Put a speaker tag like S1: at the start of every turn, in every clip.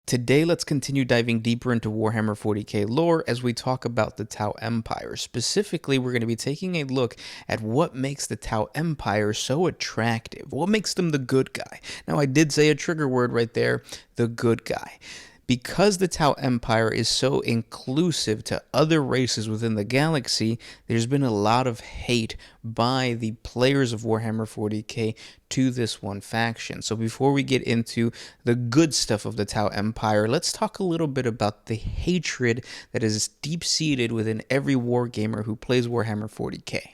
S1: Today, let's continue diving deeper into Warhammer 40K lore as we talk about the Tau Empire. Specifically, we're going to be taking a look at what makes the Tau Empire so attractive. What makes them the good guy? Now, I did say a trigger word right there, the good guy. Because the Tau Empire is so inclusive to other races within the galaxy, there's been a lot of hate by the players of Warhammer 40k to this one faction. So before we get into the good stuff of the Tau Empire, let's talk a little bit about the hatred that is deep-seated within every wargamer who plays Warhammer 40k.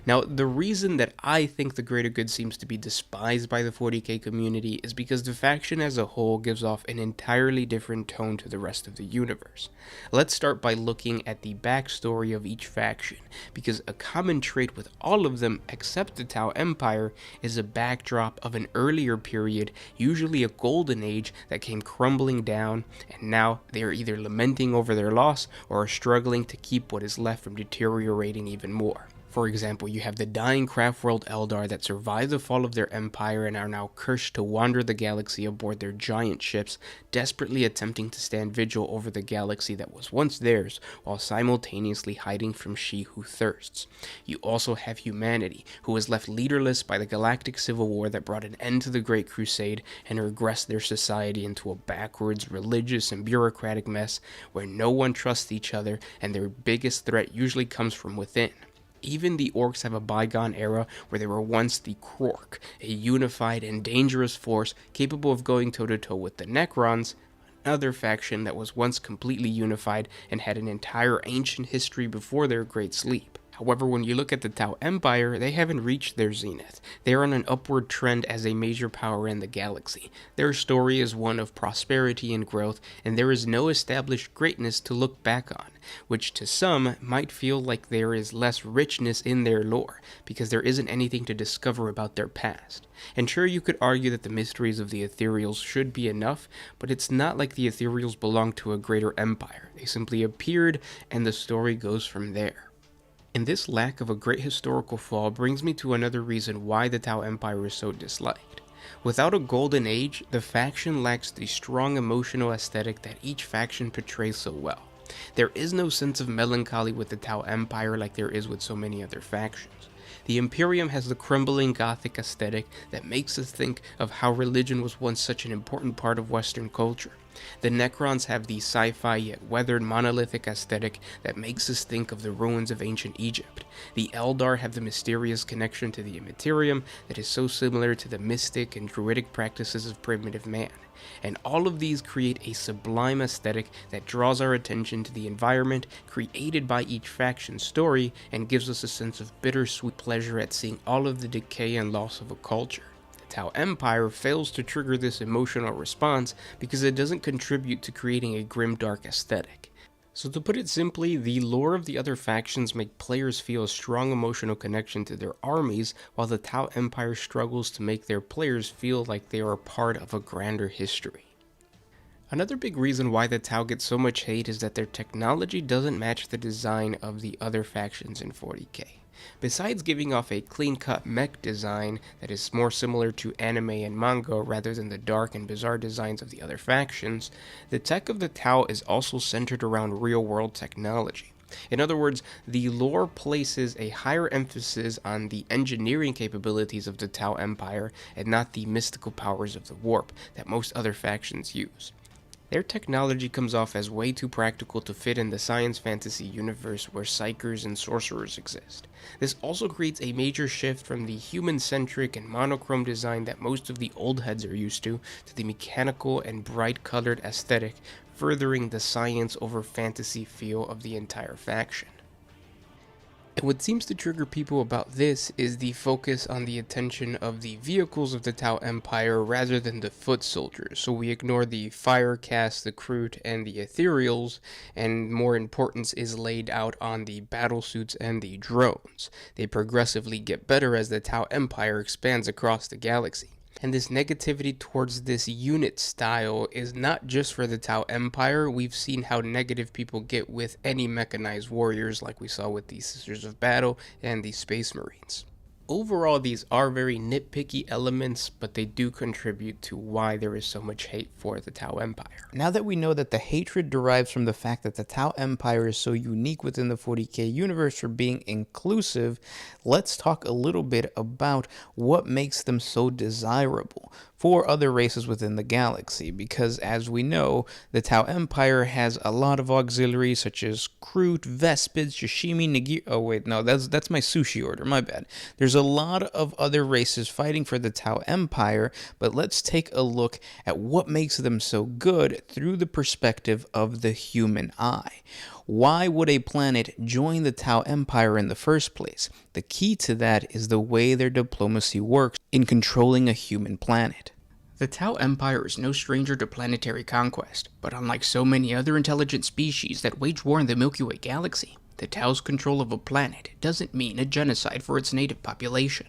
S1: Now, the reason that I think the greater good seems to be despised by the 40k community is because the faction as a whole gives off an entirely different tone to the rest of the universe. Let's start by looking at the backstory of each faction, because a common trait with all of them except the Tau Empire is a backdrop of an earlier period, usually a golden age that came crumbling down, and now they are either lamenting over their loss or are struggling to keep what is left from deteriorating even more. For example, you have the dying Craftworld Eldar that survived the fall of their empire and are now cursed to wander the galaxy aboard their giant ships, desperately attempting to stand vigil over the galaxy that was once theirs, while simultaneously hiding from she who thirsts. You also have humanity, who was left leaderless by the galactic civil war that brought an end to the Great Crusade and regressed their society into a backwards, religious, and bureaucratic mess where no one trusts each other and their biggest threat usually comes from within. Even the orcs have a bygone era where they were once the Krork, a unified and dangerous force capable of going toe-to-toe with the Necrons, another faction that was once completely unified and had an entire ancient history before their great sleep. However, when you look at the Tau Empire, they haven't reached their zenith. They are on an upward trend as a major power in the galaxy. Their story is one of prosperity and growth, and there is no established greatness to look back on, which to some might feel like there is less richness in their lore, because there isn't anything to discover about their past. And sure, you could argue that the mysteries of the Ethereals should be enough, but it's not like the Ethereals belong to a greater empire. They simply appeared, and the story goes from there. And this lack of a great historical fall brings me to another reason why the Tau Empire is so disliked. Without a golden age, the faction lacks the strong emotional aesthetic that each faction portrays so well. There is no sense of melancholy with the Tau Empire like there is with so many other factions. The Imperium has the crumbling Gothic aesthetic that makes us think of how religion was once such an important part of Western culture. The Necrons have the sci-fi yet weathered monolithic aesthetic that makes us think of the ruins of ancient Egypt. The Eldar have the mysterious connection to the Immaterium that is so similar to the mystic and druidic practices of primitive man. And all of these create a sublime aesthetic that draws our attention to the environment created by each faction's story and gives us a sense of bittersweet pleasure at seeing all of the decay and loss of a culture. The Tau Empire fails to trigger this emotional response because it doesn't contribute to creating a grimdark aesthetic. So to put it simply, the lore of the other factions make players feel a strong emotional connection to their armies, while the Tau Empire struggles to make their players feel like they are a part of a grander history. Another big reason why the Tau get so much hate is that their technology doesn't match the design of the other factions in 40k. Besides giving off a clean-cut mech design that is more similar to anime and manga rather than the dark and bizarre designs of the other factions, the tech of the Tau is also centered around real-world technology. In other words, the lore places a higher emphasis on the engineering capabilities of the Tau Empire and not the mystical powers of the warp that most other factions use. Their technology comes off as way too practical to fit in the science fantasy universe where psykers and sorcerers exist. This also creates a major shift from the human-centric and monochrome design that most of the old heads are used to the mechanical and bright-colored aesthetic, furthering the science over fantasy feel of the entire faction. And what seems to trigger people about this is the focus on the attention of the vehicles of the Tau Empire rather than the foot soldiers, so we ignore the Firecast, the Kroot, and the Ethereals, and more importance is laid out on the battlesuits and the drones. They progressively get better as the Tau Empire expands across the galaxy. And this negativity towards this unit style is not just for the Tau Empire. We've seen how negative people get with any mechanized warriors like we saw with the Sisters of Battle and the Space Marines.
S2: Overall, these are very nitpicky elements, but they do contribute to why there is so much hate for the Tau Empire.
S1: Now that we know that the hatred derives from the fact that the Tau Empire is so unique within the 40K universe for being inclusive, let's talk a little bit about what makes them so desirable for other races within the galaxy, because as we know, the Tau Empire has a lot of auxiliaries such as Kroot, Vespids, Shishimi, Nagir. Oh wait, no, that's my sushi order, my bad. There's a lot of other races fighting for the Tau Empire, but let's take a look at what makes them so good through the perspective of the human eye. Why would a planet join the Tau Empire in the first place? The key to that is the way their diplomacy works in controlling a human planet. The Tau Empire is no stranger to planetary conquest, but unlike so many other intelligent species that wage war in the Milky Way galaxy, the Tau's control of a planet doesn't mean a genocide for its native population.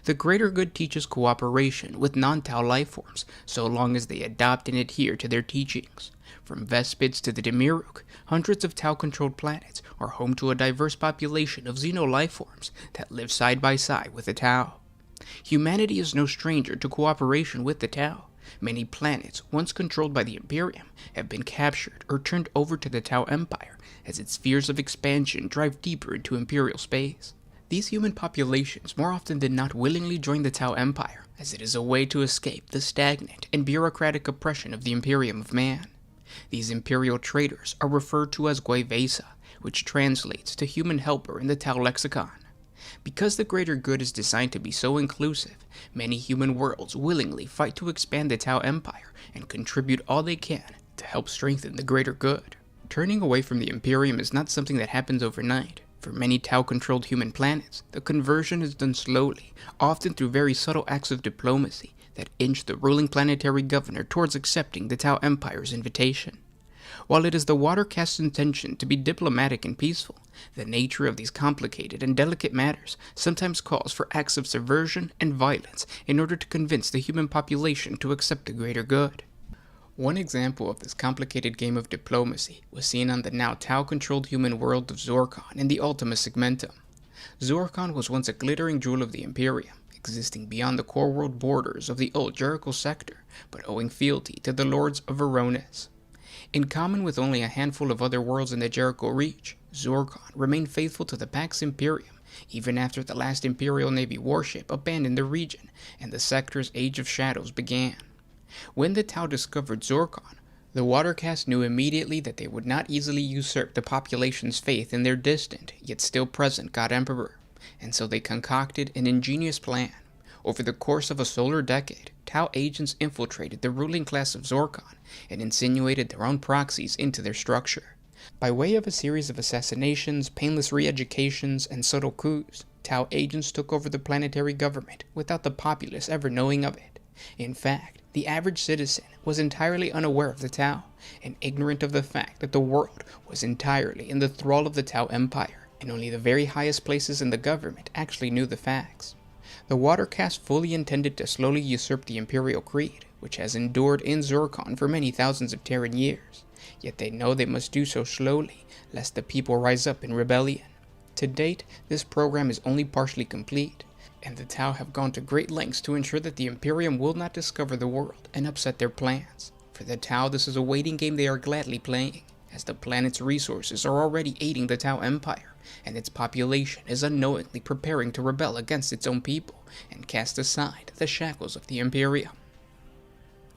S1: The greater good teaches cooperation with non-Tau life forms, so long as they adopt and adhere to their teachings. From Vespids to the Demiruk, hundreds of Tau-controlled planets are home to a diverse population of xeno life forms that live side by side with the Tau. Humanity is no stranger to cooperation with the Tau. Many planets, once controlled by the Imperium, have been captured or turned over to the Tau Empire as its spheres of expansion drive deeper into Imperial space. These human populations more often than not willingly join the Tau Empire, as it is a way to escape the stagnant and bureaucratic oppression of the Imperium of Man. These Imperial traders are referred to as Guevesa, which translates to human helper in the Tau lexicon. Because the greater good is designed to be so inclusive, many human worlds willingly fight to expand the Tau Empire and contribute all they can to help strengthen the greater good. Turning away from the Imperium is not something that happens overnight. For many Tau-controlled human planets, the conversion is done slowly, often through very subtle acts of diplomacy that inch the ruling planetary governor towards accepting the Tau Empire's invitation. While it is the Watercast's intention to be diplomatic and peaceful, the nature of these complicated and delicate matters sometimes calls for acts of subversion and violence in order to convince the human population to accept the greater good. One example of this complicated game of diplomacy was seen on the now Tau-controlled human world of Zorkon in the Ultima Segmentum. Zorkon was once a glittering jewel of the Imperium, existing beyond the core world borders of the old Jericho sector, but owing fealty to the Lords of Veronis. In common with only a handful of other worlds in the Jericho Reach, Zorkon remained faithful to the Pax Imperium, even after the last Imperial Navy warship abandoned the region and the sector's Age of Shadows began. When the Tau discovered Zorkon, the Watercast knew immediately that they would not easily usurp the population's faith in their distant, yet still present God Emperor, and so they concocted an ingenious plan. Over the course of a solar decade, Tau agents infiltrated the ruling class of Zorkon and insinuated their own proxies into their structure. By way of a series of assassinations, painless re-educations, and subtle coups, Tau agents took over the planetary government without the populace ever knowing of it. In fact, the average citizen was entirely unaware of the Tau, and ignorant of the fact that the world was entirely in the thrall of the Tau Empire, and only the very highest places in the government actually knew the facts. The Watercast fully intended to slowly usurp the Imperial Creed, which has endured in Zorkon for many thousands of Terran years, yet they know they must do so slowly, lest the people rise up in rebellion. To date, this program is only partially complete, and the Tau have gone to great lengths to ensure that the Imperium will not discover the world and upset their plans. For the Tau, this is a waiting game they are gladly playing, as the planet's resources are already aiding the Tau Empire, and its population is unknowingly preparing to rebel against its own people and cast aside the shackles of the Imperium.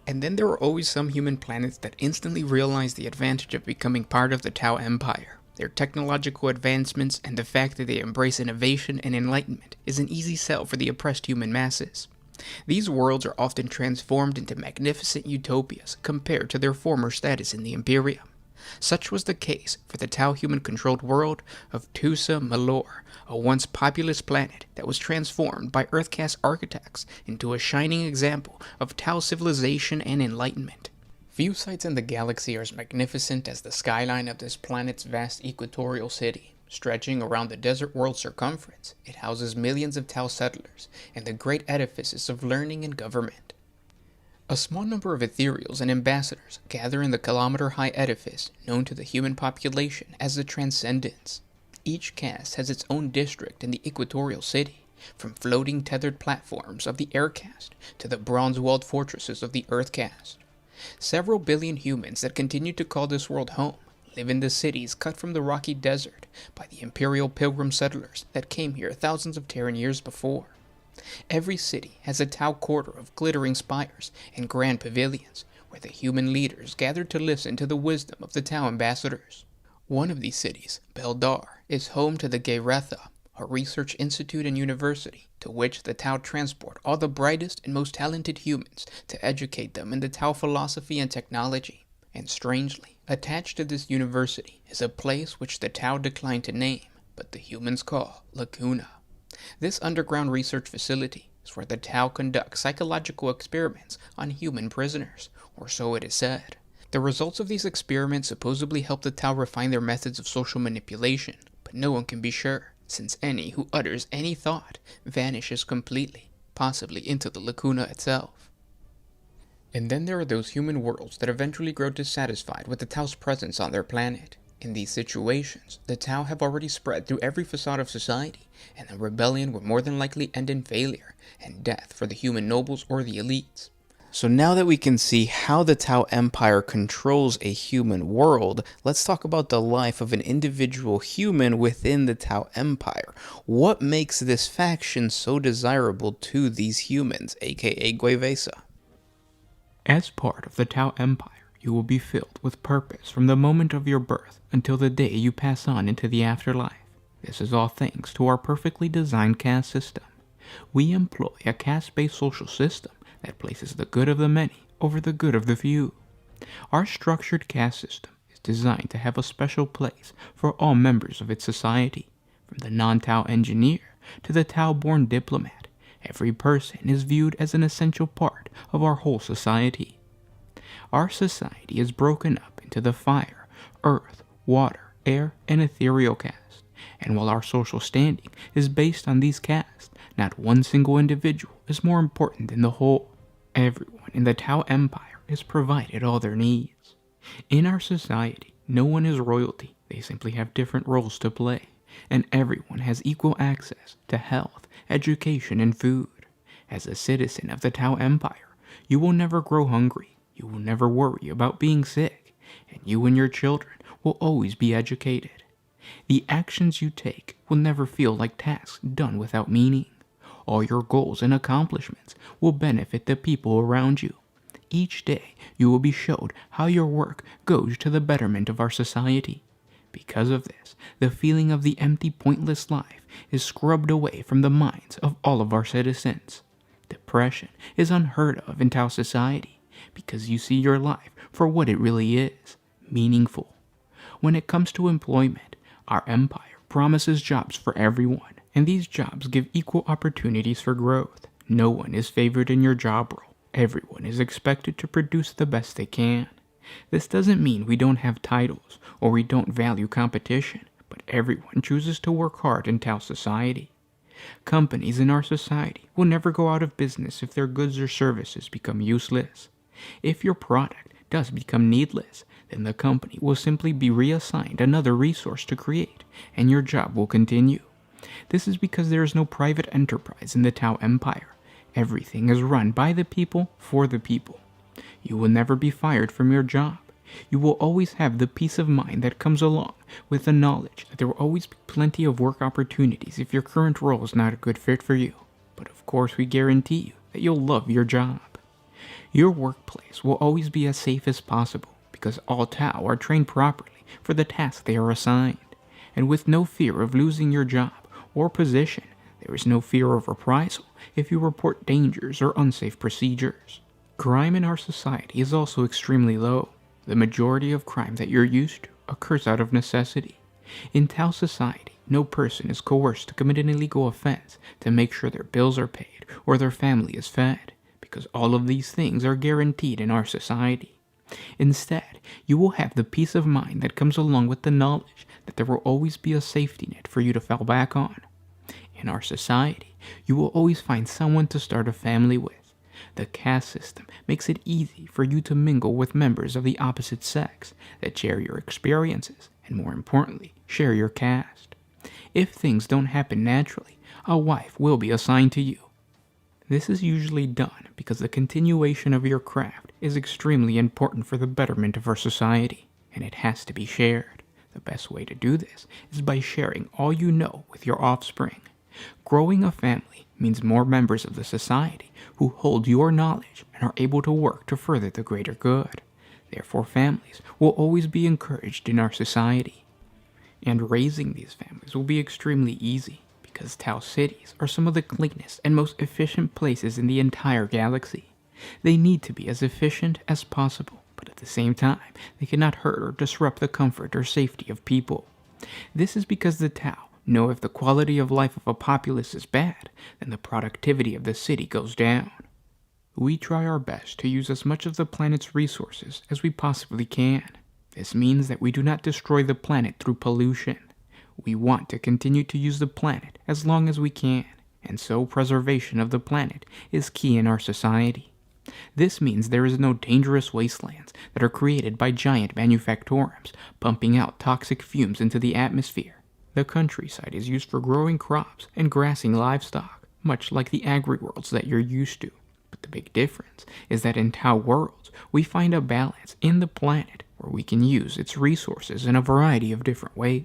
S1: And then there are always some human planets that instantly realize the advantage of becoming part of the Tau Empire. Their technological advancements and the fact that they embrace innovation and enlightenment is an easy sell for the oppressed human masses. These worlds are often transformed into magnificent utopias compared to their former status in the Imperium. Such was the case for the Tau human-controlled world of Tusa Malor, a once populous planet that was transformed by Earthcast architects into a shining example of Tau civilization and enlightenment. Few sights in the galaxy are as magnificent as the skyline of this planet's vast equatorial city. Stretching around the desert world's circumference, it houses millions of Tau settlers and the great edifices of learning and government. A small number of ethereals and ambassadors gather in the kilometer-high edifice known to the human population as the Transcendents. Each caste has its own district in the equatorial city, from floating tethered platforms of the air caste to the bronze-walled fortresses of the earth caste. Several billion humans that continue to call this world home live in the cities cut from the rocky desert by the imperial pilgrim settlers that came here thousands of Terran years before. Every city has a Tau quarter of glittering spires and grand pavilions where the human leaders gathered to listen to the wisdom of the Tau ambassadors. One of these cities, Beldar, is home to the Geyretha, a research institute and university to which the Tau transport all the brightest and most talented humans to educate them in the Tau philosophy and technology. And strangely, attached to this university is a place which the Tau declined to name, but the humans call Lacuna. This underground research facility is where the Tau conduct psychological experiments on human prisoners, or so it is said. The results of these experiments supposedly help the Tau refine their methods of social manipulation, but no one can be sure, since any who utters any thought vanishes completely, possibly into the Lacuna itself. And then there are those human worlds that eventually grow dissatisfied with the Tau's presence on their planet. In these situations, the Tau have already spread through every facade of society, and the rebellion would more than likely end in failure and death for the human nobles or the elites. So now that we can see how the Tau Empire controls a human world, let's talk about the life of an individual human within the Tau Empire. What makes this faction so desirable to these humans, aka Guevesa?
S3: As part of the Tau Empire, you will be filled with purpose from the moment of your birth until the day you pass on into the afterlife. This is all thanks to our perfectly designed caste system. We employ a caste-based social system that places the good of the many over the good of the few. Our structured caste system is designed to have a special place for all members of its society, from the non-Tau engineer to the Tau-born diplomat. Every person is viewed as an essential part of our whole society. Our society is broken up into the fire, earth, water, air, and ethereal caste, and while our social standing is based on these castes, not one single individual is more important than the whole. Everyone in the Tau Empire is provided all their needs. In our society, no one is royalty, they simply have different roles to play, and everyone has equal access to health, education, and food. As a citizen of the Tau Empire, you will never grow hungry, you will never worry about being sick, and you and your children will always be educated. The actions you take will never feel like tasks done without meaning. All your goals and accomplishments will benefit the people around you. Each day, you will be showed how your work goes to the betterment of our society. Because of this, the feeling of the empty, pointless life is scrubbed away from the minds of all of our citizens. Depression is unheard of in Tau society because you see your life for what it really is, meaningful. When it comes to employment, our empire promises jobs for everyone, and these jobs give equal opportunities for growth. No one is favored in your job role. Everyone is expected to produce the best they can. This doesn't mean we don't have titles or we don't value competition, but everyone chooses to work hard in Tau society. Companies in our society will never go out of business if their goods or services become useless. If your product does become needless, then the company will simply be reassigned another resource to create, and your job will continue. This is because there is no private enterprise in the Tau Empire. Everything is run by the people for the people. You will never be fired from your job. You will always have the peace of mind that comes along with the knowledge that there will always be plenty of work opportunities if your current role is not a good fit for you. But of course we guarantee you that you'll love your job. Your workplace will always be as safe as possible because all Tau are trained properly for the tasks they are assigned. And with no fear of losing your job or position, there is no fear of reprisal if you report dangers or unsafe procedures. Crime in our society is also extremely low. The majority of crime that you're used to occurs out of necessity. In Tau society, no person is coerced to commit an illegal offense to make sure their bills are paid or their family is fed, because all of these things are guaranteed in our society. Instead, you will have the peace of mind that comes along with the knowledge that there will always be a safety net for you to fall back on. In our society, you will always find someone to start a family with. The caste system makes it easy for you to mingle with members of the opposite sex that share your experiences and, more importantly, share your caste. If things don't happen naturally, a wife will be assigned to you. This is usually done because the continuation of your craft is extremely important for the betterment of our society, and it has to be shared. The best way to do this is by sharing all you know with your offspring. Growing a family means more members of the society who hold your knowledge and are able to work to further the greater good. Therefore, families will always be encouraged in our society. And raising these families will be extremely easy, because Tau cities are some of the cleanest and most efficient places in the entire galaxy. They need to be as efficient as possible, but at the same time, they cannot hurt or disrupt the comfort or safety of people. This is because the Tau know if the quality of life of a populace is bad, then the productivity of the city goes down. We try our best to use as much of the planet's resources as we possibly can. This means that we do not destroy the planet through pollution. We want to continue to use the planet as long as we can, and so preservation of the planet is key in our society. This means there is no dangerous wastelands that are created by giant manufactorums pumping out toxic fumes into the atmosphere. The countryside is used for growing crops and grassing livestock, much like the agri-worlds that you're used to. But the big difference is that in Tau worlds, we find a balance in the planet where we can use its resources in a variety of different ways.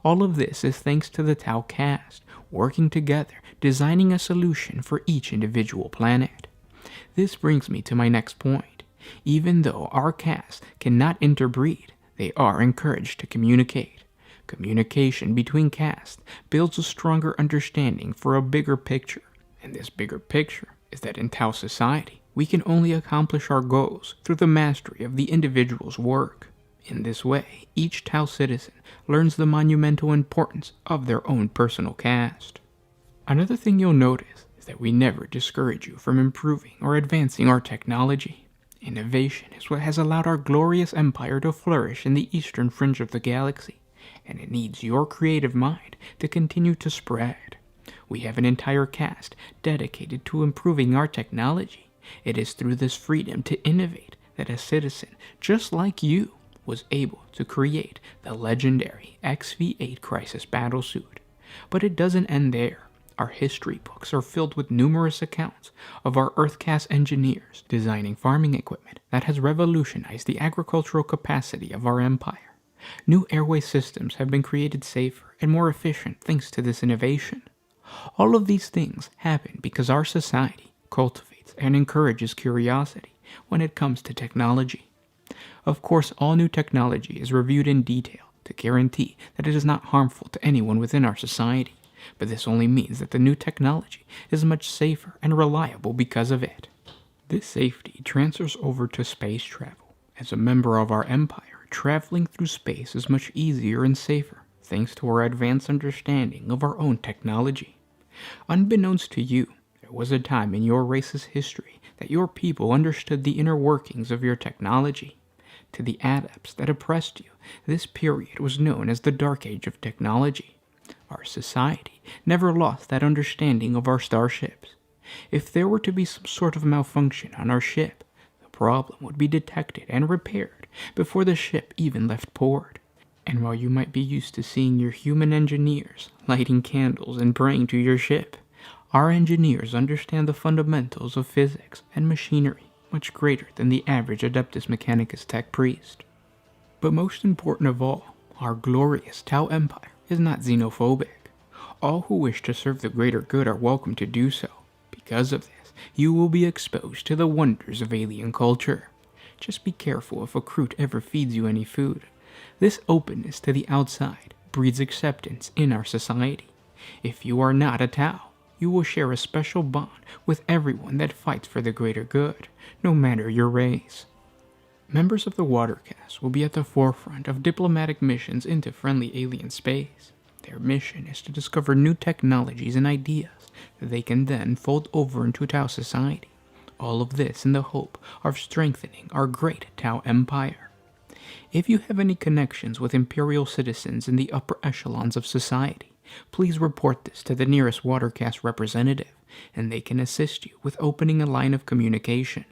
S3: All of this is thanks to the Tau cast, working together, designing a solution for each individual planet. This brings me to my next point. Even though our casts cannot interbreed, they are encouraged to communicate. Communication between casts builds a stronger understanding for a bigger picture, and this bigger picture is that in Tau society, we can only accomplish our goals through the mastery of the individual's work. In this way, each Tau citizen learns the monumental importance of their own personal caste. Another thing you'll notice is that we never discourage you from improving or advancing our technology. Innovation is what has allowed our glorious empire to flourish in the eastern fringe of the galaxy, and it needs your creative mind to continue to spread. We have an entire cast dedicated to improving our technology. It is through this freedom to innovate that a citizen just like you was able to create the legendary XV-8 Crisis battlesuit. But it doesn't end there. Our history books are filled with numerous accounts of our Earthcast engineers designing farming equipment that has revolutionized the agricultural capacity of our empire. New airway systems have been created safer and more efficient thanks to this innovation. All of these things happen because our society cultivates and encourages curiosity when it comes to technology. Of course, all new technology is reviewed in detail to guarantee that it is not harmful to anyone within our society, but this only means that the new technology is much safer and reliable because of it. This safety transfers over to space travel. As a member of our empire, traveling through space is much easier and safer thanks to our advanced understanding of our own technology. Unbeknownst to you, there was a time in your race's history that your people understood the inner workings of your technology. To the adepts that oppressed you, this period was known as the Dark Age of Technology. Our society never lost that understanding of our starships. If there were to be some sort of malfunction on our ship, the problem would be detected and repaired before the ship even left port. And while you might be used to seeing your human engineers lighting candles and praying to your ship, our engineers understand the fundamentals of physics and machinery much greater than the average Adeptus Mechanicus tech priest. But most important of all, our glorious Tau Empire is not xenophobic. All who wish to serve the greater good are welcome to do so. Because of this, you will be exposed to the wonders of alien culture. Just be careful if a Kroot ever feeds you any food. This openness to the outside breeds acceptance in our society. If you are not a Tau, you will share a special bond with everyone that fights for the greater good, no matter your race. Members of the Watercast will be at the forefront of diplomatic missions into friendly alien space. Their mission is to discover new technologies and ideas that they can then fold over into Tau society. All of this in the hope of strengthening our great Tau Empire. If you have any connections with Imperial citizens in the upper echelons of society, please report this to the nearest Watercast representative, and they can assist you with opening a line of communication.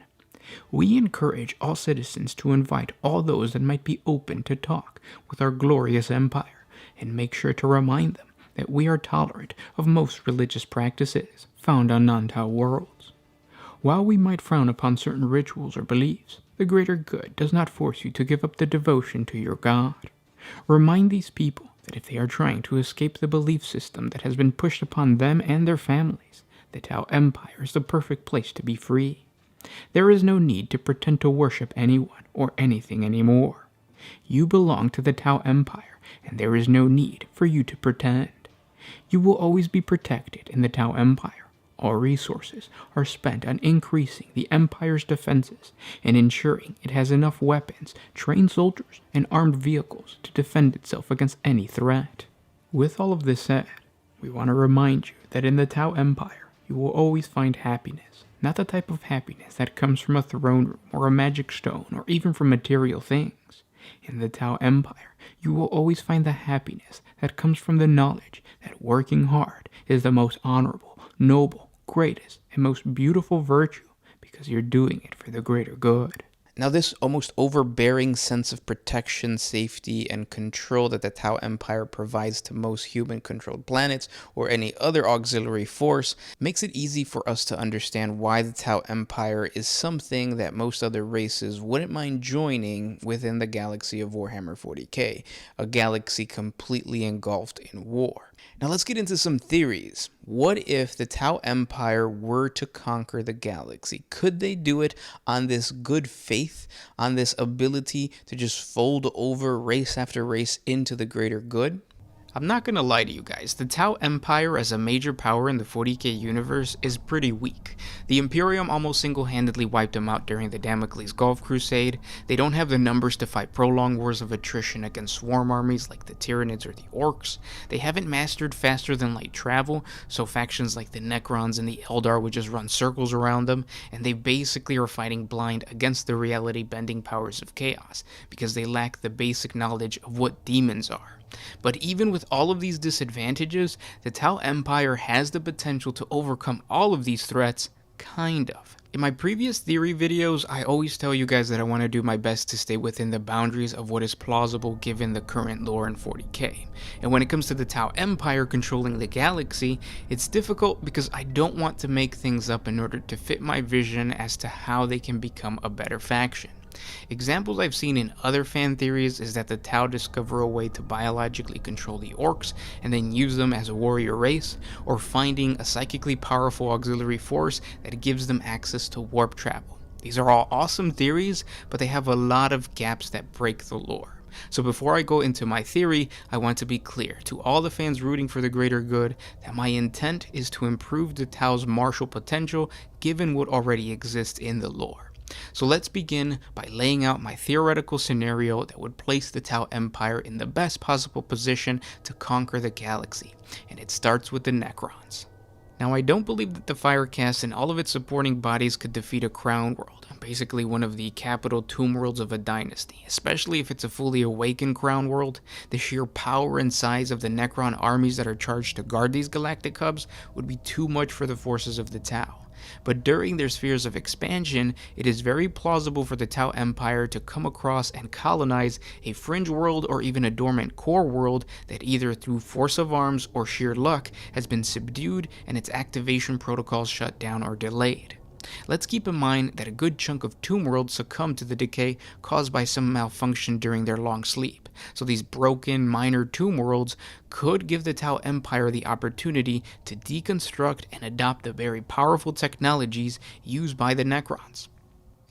S3: We encourage all citizens to invite all those that might be open to talk with our glorious empire, and make sure to remind them that we are tolerant of most religious practices found on non-Tau worlds. While we might frown upon certain rituals or beliefs, the greater good does not force you to give up the devotion to your God. Remind these people that if they are trying to escape the belief system that has been pushed upon them and their families, the Tau Empire is the perfect place to be free. There is no need to pretend to worship anyone or anything anymore. You belong to the Tau Empire, and there is no need for you to pretend. You will always be protected in the Tau Empire. All resources are spent on increasing the Empire's defenses and ensuring it has enough weapons, trained soldiers, and armed vehicles to defend itself against any threat. With all of this said, we want to remind you that in the Tau Empire, you will always find happiness, not the type of happiness that comes from a throne room or a magic stone or even from material things. In the Tau Empire, you will always find the happiness that comes from the knowledge that working hard is the most honorable, noble, greatest, and most beautiful virtue because you're doing it for the greater good.
S1: Now, this almost overbearing sense of protection, safety, and control that the Tau Empire provides to most human-controlled planets or any other auxiliary force makes it easy for us to understand why the Tau Empire is something that most other races wouldn't mind joining within the galaxy of Warhammer 40K, a galaxy completely engulfed in war. Now let's get into some theories. What if the Tau Empire were to conquer the galaxy? Could they do it on this good faith, on this ability to just fold over race after race into the greater good? I'm not gonna lie to you guys, the Tau Empire as a major power in the 40K universe is pretty weak. The Imperium almost single-handedly wiped them out during the Damocles Gulf Crusade. They don't have the numbers to fight prolonged wars of attrition against swarm armies like the Tyranids or the Orcs. They haven't mastered faster than light travel, so factions like the Necrons and the Eldar would just run circles around them, and they basically are fighting blind against the reality-bending powers of chaos, because they lack the basic knowledge of what demons are. But even with all of these disadvantages, the Tau Empire has the potential to overcome all of these threats, kind of. In my previous theory videos, I always tell you guys that I want to do my best to stay within the boundaries of what is plausible given the current lore in 40K. And when it comes to the Tau Empire controlling the galaxy, it's difficult because I don't want to make things up in order to fit my vision as to how they can become a better faction. Examples I've seen in other fan theories is that the Tau discover a way to biologically control the Orcs and then use them as a warrior race, or finding a psychically powerful auxiliary force that gives them access to warp travel. These are all awesome theories, but they have a lot of gaps that break the lore. So before I go into my theory, I want to be clear to all the fans rooting for the greater good that my intent is to improve the Tau's martial potential given what already exists in the lore. So let's begin by laying out my theoretical scenario that would place the Tau Empire in the best possible position to conquer the galaxy, and it starts with the Necrons. Now, I don't believe that the Firecast and all of its supporting bodies could defeat a crown world, basically one of the capital tomb worlds of a dynasty, especially if it's a fully awakened crown world. The sheer power and size of the Necron armies that are charged to guard these galactic hubs would be too much for the forces of the Tau. But during their spheres of expansion, it is very plausible for the Tau Empire to come across and colonize a fringe world or even a dormant core world that either through force of arms or sheer luck has been subdued and its activation protocols shut down or delayed. Let's keep in mind that a good chunk of tomb worlds succumb to the decay caused by some malfunction during their long sleep, so these broken, minor tomb worlds could give the Tau Empire the opportunity to deconstruct and adopt the very powerful technologies used by the Necrons.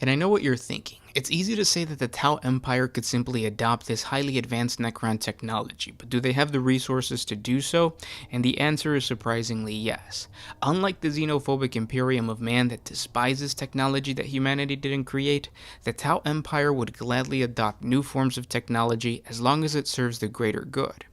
S1: And I know what you're thinking. It's easy to say that the Tau Empire could simply adopt this highly advanced Necron technology, but do they have the resources to do so? And the answer is surprisingly yes. Unlike the xenophobic Imperium of Man that despises technology that humanity didn't create, the Tau Empire would gladly adopt new forms of technology as long as it serves the greater good.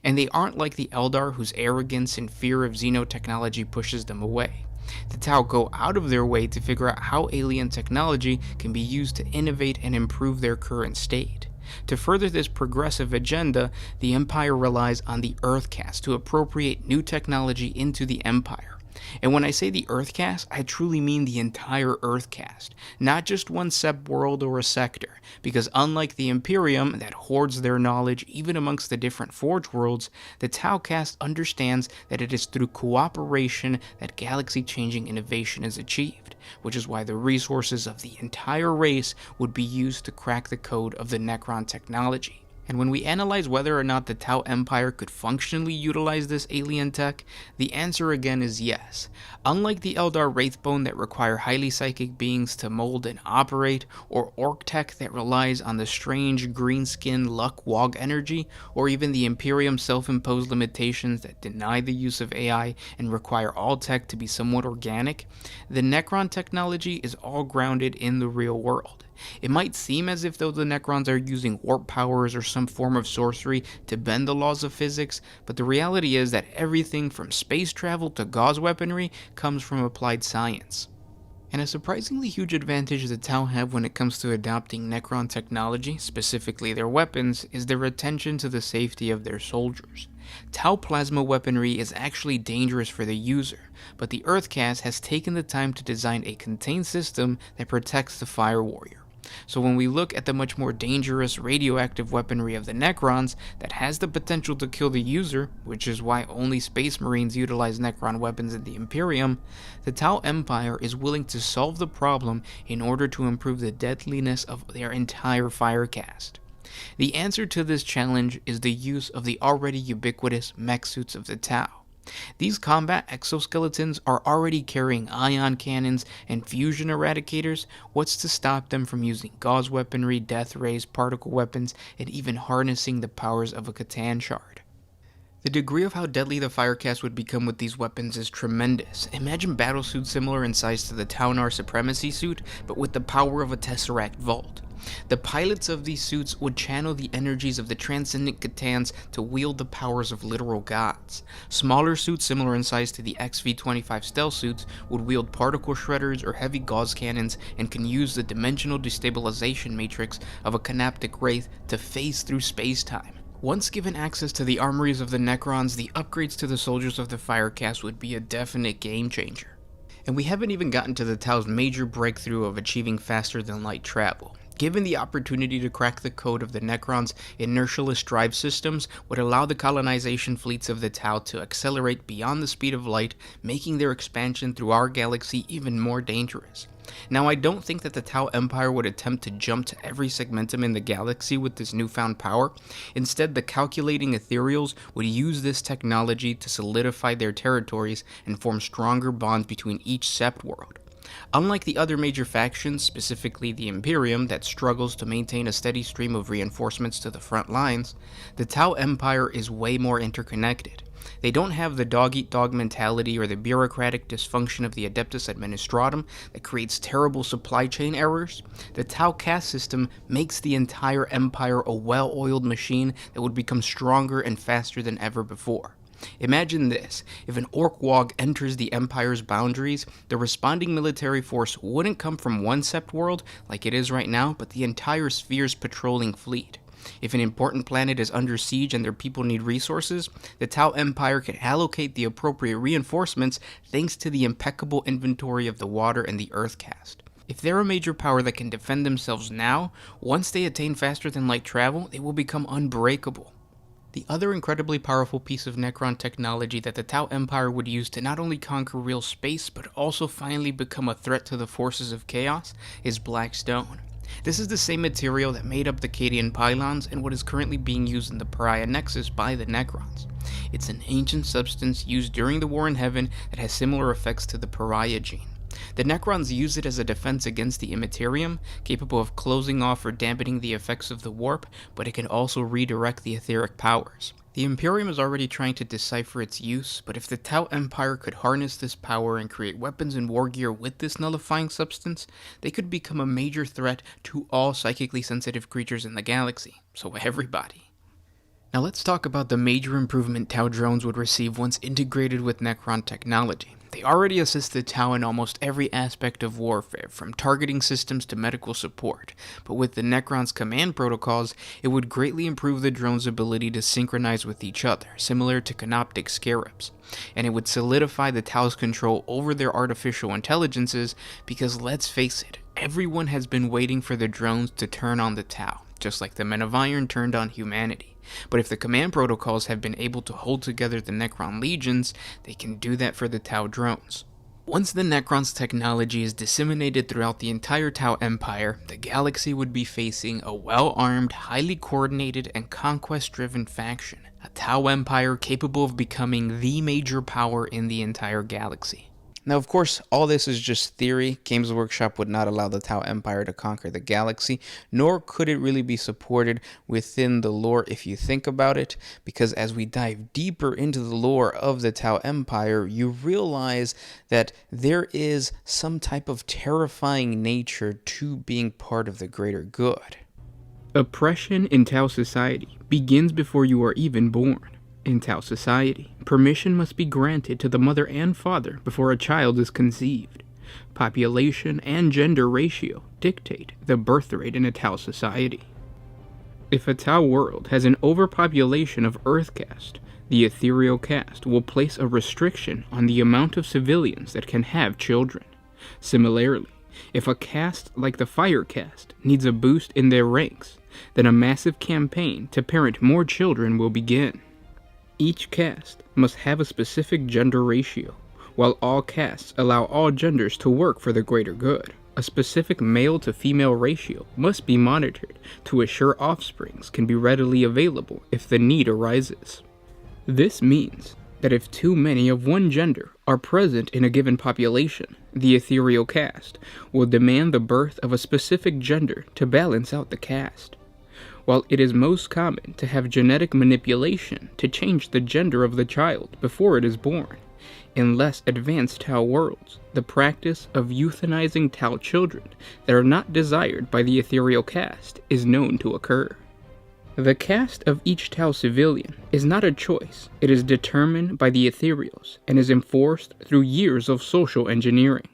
S1: And they aren't like the Eldar whose arrogance and fear of xenotechnology pushes them away. The Tau go out of their way to figure out how alien technology can be used to innovate and improve their current state. To further this progressive agenda, the Empire relies on the Earthcast to appropriate new technology into the Empire. And when I say the Earth cast, I truly mean the entire Earth cast, not just one sept world or a sector, because unlike the Imperium that hoards their knowledge even amongst the different Forge worlds, the Tau cast understands that it is through cooperation that galaxy-changing innovation is achieved, which is why the resources of the entire race would be used to crack the code of the Necron technology. And when we analyze whether or not the Tau Empire could functionally utilize this alien tech, the answer again is yes. Unlike the Eldar Wraithbone that require highly psychic beings to mold and operate, or Orc tech that relies on the strange green-skin Luck-Wog energy, or even the Imperium self-imposed limitations that deny the use of AI and require all tech to be somewhat organic, the Necron technology is all grounded in the real world. It might seem as if though the Necrons are using warp powers or some form of sorcery to bend the laws of physics, but the reality is that everything from space travel to gauze weaponry comes from applied science. And a surprisingly huge advantage the Tau have when it comes to adopting Necron technology, specifically their weapons, is their attention to the safety of their soldiers. Tau plasma weaponry is actually dangerous for the user, but the Earthcast has taken the time to design a contained system that protects the Fire Warrior. So when we look at the much more dangerous radioactive weaponry of the Necrons that has the potential to kill the user, which is why only Space Marines utilize Necron weapons in the Imperium, the Tau Empire is willing to solve the problem in order to improve the deadliness of their entire Firecast. The answer to this challenge is the use of the already ubiquitous mech suits of the Tau. These combat exoskeletons are already carrying ion cannons and fusion eradicators. What's to stop them from using gauze weaponry, death rays, particle weapons, and even harnessing the powers of a Catan shard? The degree of how deadly the Firecast would become with these weapons is tremendous. Imagine battlesuits similar in size to the Taunar Supremacy suit, but with the power of a Tesseract Vault. The pilots of these suits would channel the energies of the transcendent Catans to wield the powers of literal gods. Smaller suits similar in size to the XV-25 stealth suits would wield particle shredders or heavy gauze cannons and can use the dimensional destabilization matrix of a Canoptic Wraith to phase through space-time. Once given access to the armories of the Necrons, the upgrades to the soldiers of the Firecast would be a definite game changer. And we haven't even gotten to the Tau's major breakthrough of achieving faster than light travel. Given the opportunity to crack the code of the Necrons, inertialess drive systems would allow the colonization fleets of the Tau to accelerate beyond the speed of light, making their expansion through our galaxy even more dangerous. Now, I don't think that the Tau Empire would attempt to jump to every segmentum in the galaxy with this newfound power. Instead, the calculating ethereals would use this technology to solidify their territories and form stronger bonds between each sept world. Unlike the other major factions, specifically the Imperium, that struggles to maintain a steady stream of reinforcements to the front lines, the Tau Empire is way more interconnected. They don't have the dog-eat-dog mentality or the bureaucratic dysfunction of the Adeptus Administratum that creates terrible supply chain errors. The Tau caste system makes the entire empire a well-oiled machine that would become stronger and faster than ever before. Imagine this: if an Orc-Wog enters the Empire's boundaries, the responding military force wouldn't come from one sept world like it is right now, but the entire sphere's patrolling fleet. If an important planet is under siege and their people need resources, the Tau Empire can allocate the appropriate reinforcements thanks to the impeccable inventory of the water and the earth cast. If they're a major power that can defend themselves now, once they attain faster than light travel, they will become unbreakable. The other incredibly powerful piece of Necron technology that the Tau Empire would use to not only conquer real space, but also finally become a threat to the forces of chaos, is black stone. This is the same material that made up the Cadian pylons and what is currently being used in the Pariah Nexus by the Necrons. It's an ancient substance used during the War in Heaven that has similar effects to the Pariah gene. The Necrons use it as a defense against the Immaterium, capable of closing off or dampening the effects of the warp, but it can also redirect the etheric powers. The Imperium is already trying to decipher its use, but if the Tau Empire could harness this power and create weapons and war gear with this nullifying substance, they could become a major threat to all psychically sensitive creatures in the galaxy, so everybody. Now let's talk about the major improvement Tau drones would receive once integrated with Necron technology.
S3: They already assist the Tau in almost every aspect of warfare, from targeting systems to medical support, but with the Necron's command protocols, it would greatly improve the drone's ability to synchronize with each other, similar to canoptic scarabs, and it would solidify the Tau's control over their artificial intelligences, because let's face it, everyone has been waiting for the drones to turn on the Tau, just like the Men of Iron turned on humanity. But if the command protocols have been able to hold together the Necron legions, they can do that for the Tau drones. Once the Necron's technology is disseminated throughout the entire Tau Empire, the galaxy would be facing a well-armed, highly coordinated, and conquest-driven faction, a Tau Empire capable of becoming the major power in the entire galaxy.
S1: Now, of course, all this is just theory. Games Workshop would not allow the Tau Empire to conquer the galaxy, nor could it really be supported within the lore if you think about it, because as we dive deeper into the lore of the Tau Empire, you realize that there is some type of terrifying nature to being part of the greater good.
S3: Oppression in Tau society begins before you are even born. In Tau society, permission must be granted to the mother and father before a child is conceived. Population and gender ratio dictate the birth rate in a Tau society. If a Tau world has an overpopulation of Earth caste, the ethereal caste will place a restriction on the amount of civilians that can have children. Similarly, if a caste like the Fire caste needs a boost in their ranks, then a massive campaign to parent more children will begin. Each caste must have a specific gender ratio. While all castes allow all genders to work for the greater good, a specific male to female ratio must be monitored to assure offsprings can be readily available if the need arises. This means that if too many of one gender are present in a given population, the ethereal caste will demand the birth of a specific gender to balance out the caste. While it is most common to have genetic manipulation to change the gender of the child before it is born, in less advanced Tau worlds, the practice of euthanizing Tau children that are not desired by the ethereal caste is known to occur. The caste of each Tau civilian is not a choice, it is determined by the ethereals and is enforced through years of social engineering.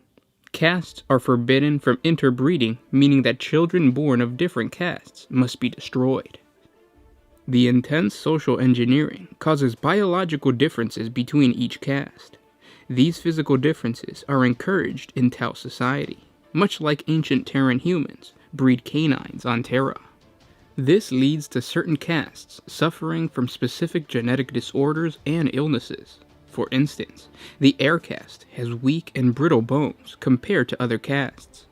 S3: Castes are forbidden from interbreeding, meaning that children born of different castes must be destroyed. The intense social engineering causes biological differences between each caste. These physical differences are encouraged in Tau society, much like ancient Terran humans breed canines on Terra. This leads to certain castes suffering from specific genetic disorders and illnesses. For instance, the Air caste has weak and brittle bones compared to other castes.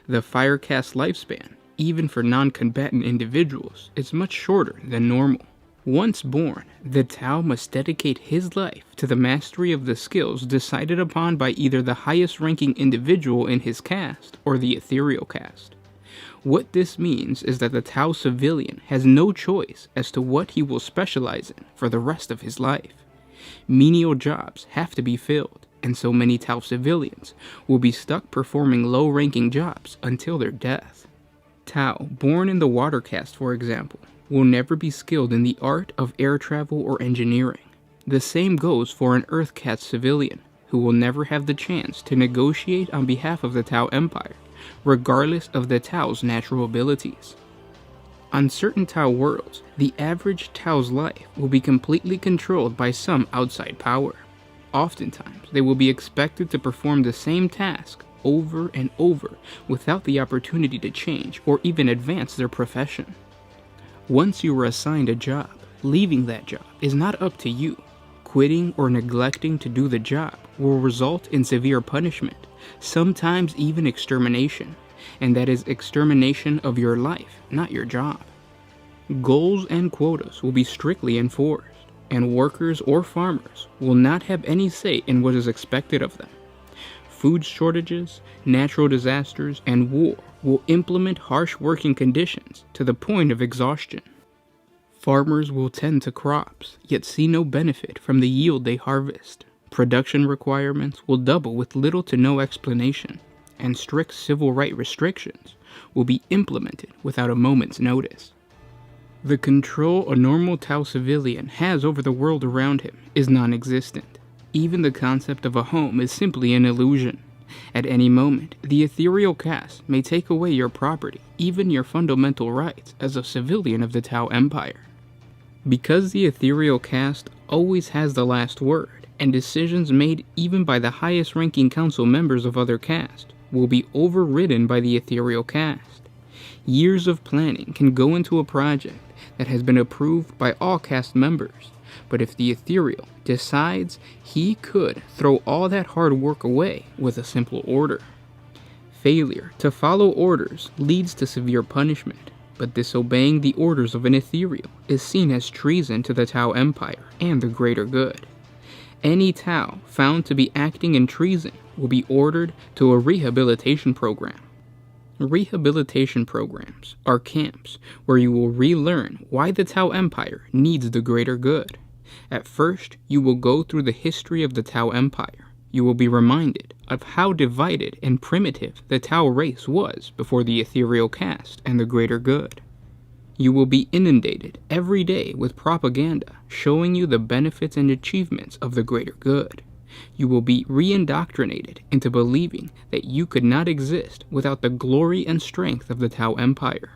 S3: The Fire caste lifespan, even for non-combatant individuals, is much shorter than normal. Once born, the Tau must dedicate his life to the mastery of the skills decided upon by either the highest-ranking individual in his caste or the ethereal caste. What this means is that the Tau civilian has no choice as to what he will specialize in for the rest of his life. Menial jobs have to be filled, and so many Tau civilians will be stuck performing low-ranking jobs until their death. Tau, born in the Water caste for example, will never be skilled in the art of air travel or engineering. The same goes for an Earth caste civilian, who will never have the chance to negotiate on behalf of the Tau Empire, regardless of the Tau's natural abilities. On certain Tau worlds, the average Tau's life will be completely controlled by some outside power. Oftentimes, they will be expected to perform the same task over and over without the opportunity to change or even advance their profession. Once you are assigned a job, leaving that job is not up to you. Quitting or neglecting to do the job will result in severe punishment, sometimes even extermination. And that is extermination of your life, not your job. Goals and quotas will be strictly enforced, and workers or farmers will not have any say in what is expected of them. Food shortages, natural disasters, and war will implement harsh working conditions to the point of exhaustion. Farmers will tend to crops, yet see no benefit from the yield they harvest. Production requirements will double with little to no explanation, and strict civil right restrictions will be implemented without a moment's notice. The control a normal Tau civilian has over the world around him is non-existent. Even the concept of a home is simply an illusion. At any moment, the ethereal caste may take away your property, even your fundamental rights as a civilian of the Tau Empire. Because the ethereal caste always has the last word, and decisions made even by the highest-ranking council members of other castes will be overridden by the ethereal caste. Years of planning can go into a project that has been approved by all caste members, but if the ethereal decides, he could throw all that hard work away with a simple order. Failure to follow orders leads to severe punishment, but disobeying the orders of an ethereal is seen as treason to the Tau Empire and the greater good. Any Tau found to be acting in treason will be ordered to a rehabilitation program. Rehabilitation programs are camps where you will relearn why the Tau Empire needs the greater good. At first, you will go through the history of the Tau Empire. You will be reminded of how divided and primitive the Tau race was before the ethereal caste and the greater good. You will be inundated every day with propaganda showing you the benefits and achievements of the greater good. You will be re-indoctrinated into believing that you could not exist without the glory and strength of the Tau Empire.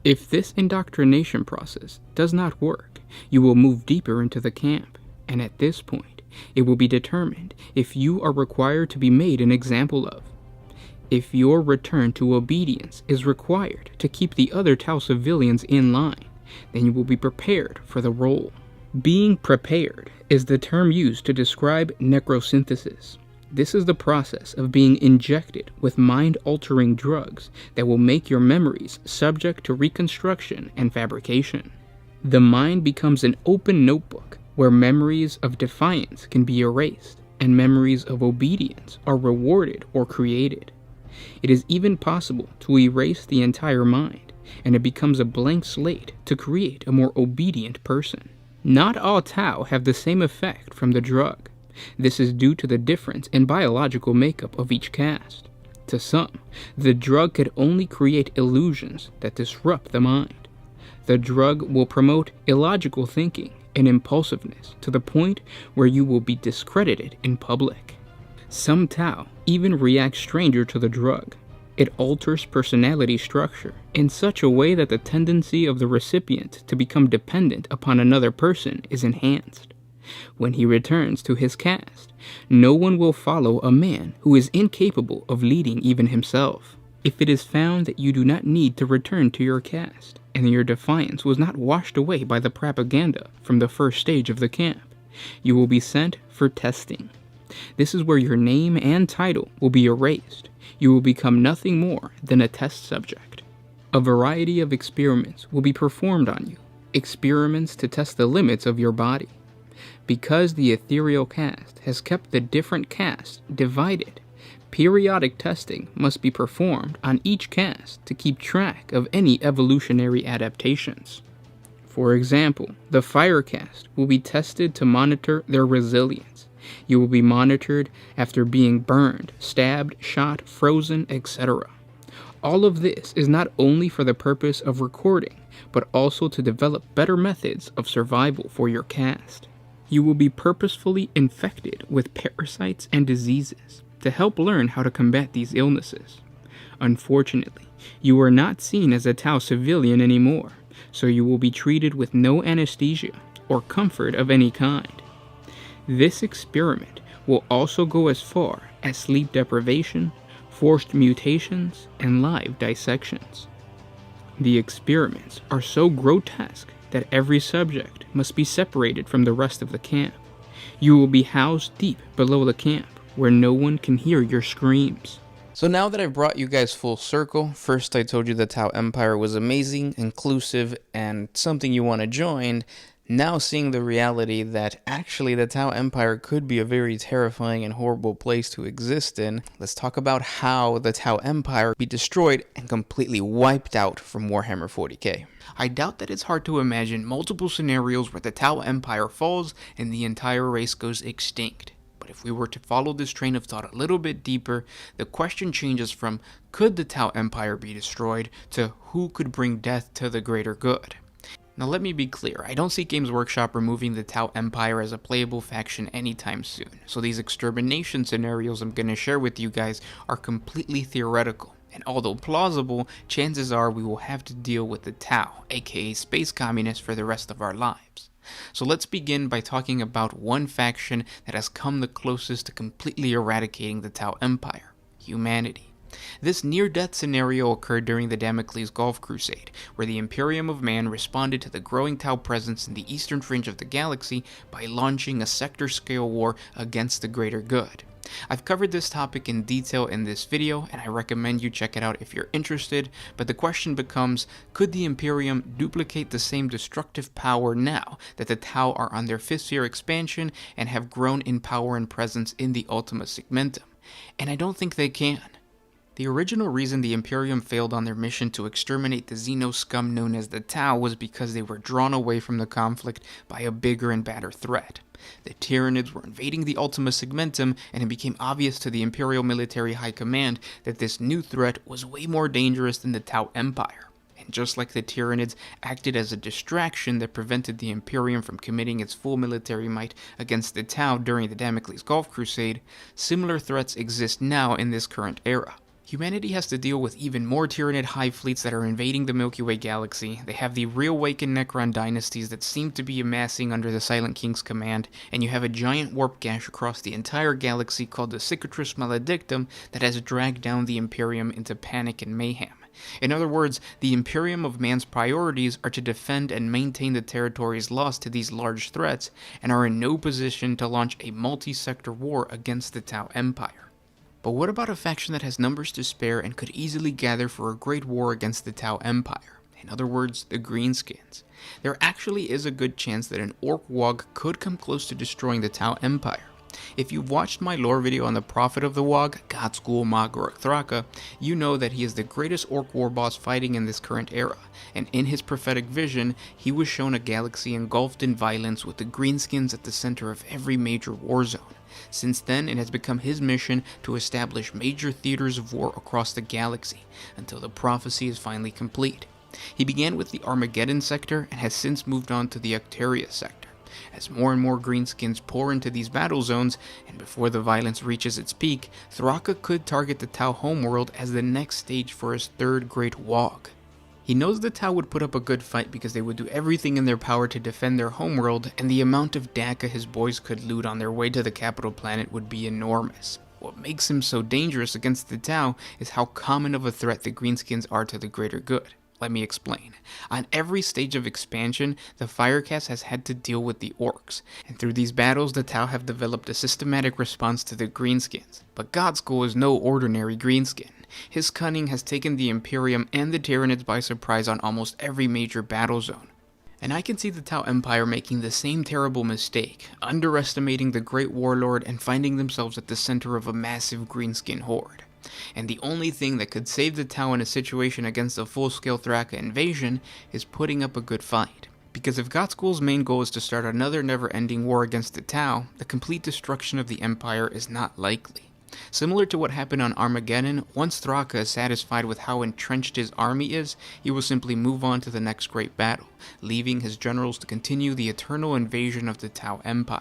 S3: If this indoctrination process does not work, you will move deeper into the camp, and at this point, it will be determined if you are required to be made an example of. If your return to obedience is required to keep the other Tau civilians in line, then you will be prepared for the role. Being prepared is the term used to describe necrosynthesis. This is the process of being injected with mind-altering drugs that will make your memories subject to reconstruction and fabrication. The mind becomes an open notebook where memories of defiance can be erased and memories of obedience are rewarded or created. It is even possible to erase the entire mind, and it becomes a blank slate to create a more obedient person. Not all Tau have the same effect from the drug. This is due to the difference in biological makeup of each caste. To some, the drug could only create illusions that disrupt the mind. The drug will promote illogical thinking and impulsiveness to the point where you will be discredited in public. Some Tau even react stranger to the drug. It alters personality structure in such a way that the tendency of the recipient to become dependent upon another person is enhanced. When he returns to his caste, no one will follow a man who is incapable of leading even himself. If it is found that you do not need to return to your caste, and your defiance was not washed away by the propaganda from the first stage of the camp, you will be sent for testing. This is where your name and title will be erased. You will become nothing more than a test subject. A variety of experiments will be performed on you, experiments to test the limits of your body. Because the ethereal caste has kept the different castes divided, periodic testing must be performed on each caste to keep track of any evolutionary adaptations. For example, the fire caste will be tested to monitor their resilience. You will be monitored after being burned, stabbed, shot, frozen, etc. All of this is not only for the purpose of recording, but also to develop better methods of survival for your caste. You will be purposefully infected with parasites and diseases to help learn how to combat these illnesses. Unfortunately, you are not seen as a Tau civilian anymore, so you will be treated with no anesthesia or comfort of any kind. This experiment will also go as far as sleep deprivation, forced mutations, and live dissections. The experiments are so grotesque that every subject must be separated from the rest of the camp. You will be housed deep below the camp, where no one can hear your screams.
S1: So now that I've brought you guys full circle, first I told you the Tau Empire was amazing, inclusive, and something you want to join. Now seeing the reality that actually the Tau Empire could be a very terrifying and horrible place to exist in, let's talk about how the Tau Empire be destroyed and completely wiped out from Warhammer 40K. I doubt that it's hard to imagine multiple scenarios where the Tau Empire falls and the entire race goes extinct. But if we were to follow this train of thought a little bit deeper, the question changes from could the Tau Empire be destroyed to who could bring death to the greater good? Now let me be clear, I don't see Games Workshop removing the Tau Empire as a playable faction anytime soon, so these extermination scenarios I'm going to share with you guys are completely theoretical, and although plausible, chances are we will have to deal with the Tau, aka Space Communists, for the rest of our lives. So let's begin by talking about one faction that has come the closest to completely eradicating the Tau Empire: humanity. This near-death scenario occurred during the Damocles Gulf Crusade, where the Imperium of Man responded to the growing Tau presence in the eastern fringe of the galaxy by launching a sector-scale war against the greater good. I've covered this topic in detail in this video, and I recommend you check it out if you're interested, but the question becomes, could the Imperium duplicate the same destructive power now that the Tau are on their 5th sphere expansion and have grown in power and presence in the Ultima Segmentum? And I don't think they can. The original reason the Imperium failed on their mission to exterminate the Xeno scum known as the Tau was because they were drawn away from the conflict by a bigger and badder threat. The Tyranids were invading the Ultima Segmentum, and it became obvious to the Imperial Military High Command that this new threat was way more dangerous than the Tau Empire. And just like the Tyranids acted as a distraction that prevented the Imperium from committing its full military might against the Tau during the Damocles Gulf Crusade, similar threats exist now in this current era. Humanity has to deal with even more Tyranid hive fleets that are invading the Milky Way galaxy. They have the reawakened Necron dynasties that seem to be amassing under the Silent King's command, and you have a giant warp gash across the entire galaxy called the Cicatrice Maledictum that has dragged down the Imperium into panic and mayhem. In other words, the Imperium of Man's priorities are to defend and maintain the territories lost to these large threats, and are in no position to launch a multi-sector war against the Tau Empire. But what about a faction that has numbers to spare and could easily gather for a great war against the Tau Empire? In other words, the Greenskins. There actually is a good chance that an Orc Wog could come close to destroying the Tau Empire. If you've watched my lore video on the Prophet of the Wog, Godskull Magorok Thraka, you know that he is the greatest Orc war boss fighting in this current era, and in his prophetic vision, he was shown a galaxy engulfed in violence with the Greenskins at the center of every major war zone. Since then, it has become his mission to establish major theaters of war across the galaxy, until the prophecy is finally complete. He began with the Armageddon sector and has since moved on to the Octaria sector. As more and more Greenskins pour into these battle zones, and before the violence reaches its peak, Thraka could target the Tau homeworld as the next stage for his third great Wog. He knows the Tau would put up a good fight because they would do everything in their power to defend their homeworld, and the amount of Daka his boys could loot on their way to the capital planet would be enormous. What makes him so dangerous against the Tau is how common of a threat the Greenskins are to the greater good. Let me explain. On every stage of expansion, the Firecast has had to deal with the Orcs, and through these battles the Tau have developed a systematic response to the Greenskins. But Godskull is no ordinary Greenskin. His cunning has taken the Imperium and the Tyranids by surprise on almost every major battle zone. And I can see the Tau Empire making the same terrible mistake, underestimating the Great Warlord and finding themselves at the center of a massive Greenskin horde. And the only thing that could save the Tau in a situation against a full-scale Thraka invasion is putting up a good fight. Because if Godskull's main goal is to start another never-ending war against the Tau, the complete destruction of the Empire is not likely. Similar to what happened on Armageddon, once Thraka is satisfied with how entrenched his army is, he will simply move on to the next great battle, leaving his generals to continue the eternal invasion of the Tau Empire.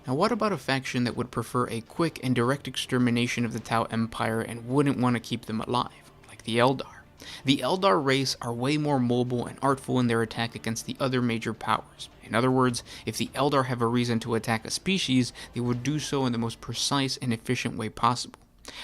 S1: Now what about a faction that would prefer a quick and direct extermination of the Tau Empire and wouldn't want to keep them alive, like the Eldar? The Eldar race are way more mobile and artful in their attack against the other major powers. In other words, if the Eldar have a reason to attack a species, they would do so in the most precise and efficient way possible.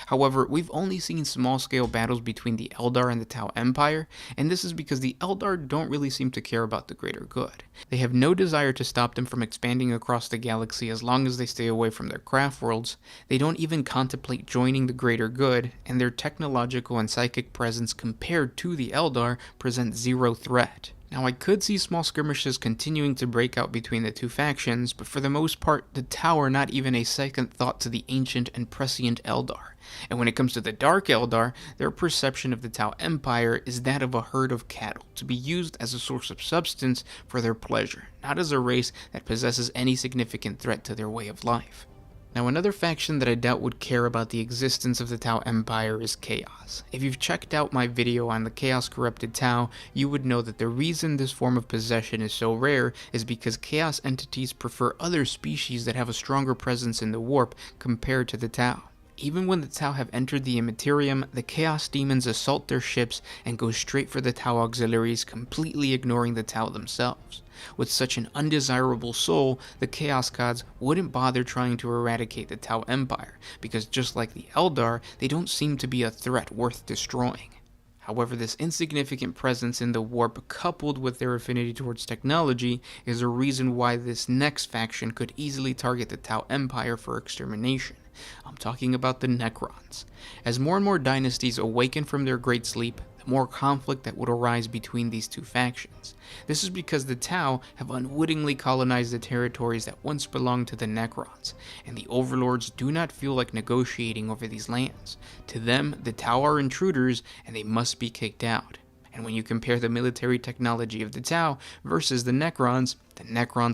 S1: However, we've only seen small-scale battles between the Eldar and the Tau Empire, and this is because the Eldar don't really seem to care about the greater good. They have no desire to stop them from expanding across the galaxy as long as they stay away from their craft worlds. They don't even contemplate joining the greater good, and their technological and psychic presence compared to the Eldar presents zero threat. Now, I could see small skirmishes continuing to break out between the two factions, but for the most part, the Tau are not even a second thought to the ancient and prescient Eldar. And when it comes to the Dark Eldar, their perception of the Tau Empire is that of a herd of cattle, to be used as a source of substance for their pleasure, not as a race that possesses any significant threat to their way of life. Now, another faction that I doubt would care about the existence of the Tau Empire is Chaos. If you've checked out my video on the Chaos Corrupted Tau, you would know that the reason this form of possession is so rare is because Chaos entities prefer other species that have a stronger presence in the warp compared to the Tau. Even when the Tau have entered the Immaterium, the Chaos Demons assault their ships and go straight for the Tau auxiliaries, completely ignoring the Tau themselves. With such an undesirable soul, the Chaos Gods wouldn't bother trying to eradicate the Tau Empire, because just like the Eldar, they don't seem to be a threat worth destroying. However, this insignificant presence in the warp, coupled with their affinity towards technology, is a reason why this next faction could easily target the Tau Empire for extermination. I'm talking about the Necrons. As more and more dynasties awaken from their great sleep, the more conflict that would arise between these two factions. This is because the Tau have unwittingly colonized the territories that once belonged to the Necrons, and the overlords do not feel like negotiating over these lands. To them, the Tau are intruders, and they must be kicked out. And when you compare the military technology of the Tau versus the Necrons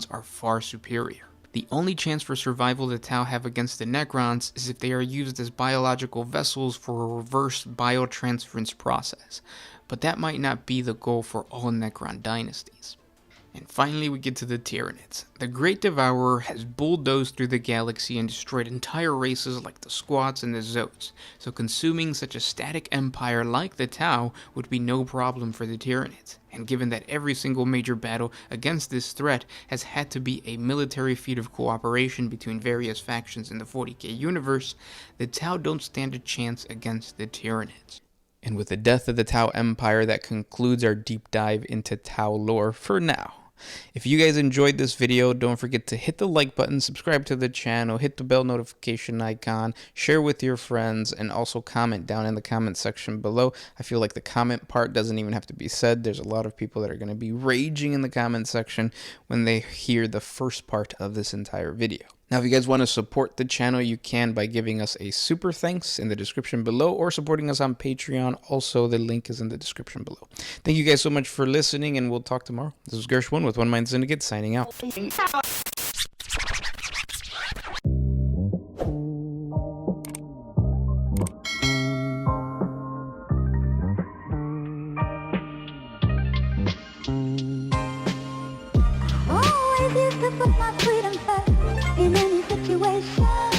S1: are far superior. The only chance for survival the Tau have against the Necrons is if they are used as biological vessels for a reverse biotransference process, but that might not be the goal for all Necron dynasties. And finally we get to the Tyranids. The Great Devourer has bulldozed through the galaxy and destroyed entire races like the Squats and the Zotes, so consuming such a static empire like the Tau would be no problem for the Tyranids. And given that every single major battle against this threat has had to be a military feat of cooperation between various factions in the 40K universe, the Tau don't stand a chance against the Tyranids. And with the death of the Tau Empire, that concludes our deep dive into Tau lore for now. If you guys enjoyed this video, don't forget to hit the like button, subscribe to the channel, hit the bell notification icon, share with your friends, and also comment down in the comment section below. I feel like the comment part doesn't even have to be said. There's a lot of people that are going to be raging in the comment section when they hear the first part of this entire video. Now, if you guys want to support the channel, you can by giving us a super thanks in the description below or supporting us on Patreon. Also, the link is in the description below. Thank you guys so much for listening, and we'll talk tomorrow. This is Gersh1 with One Mind Syndicate signing out.
S4: Always used to put my freedom first in any situation.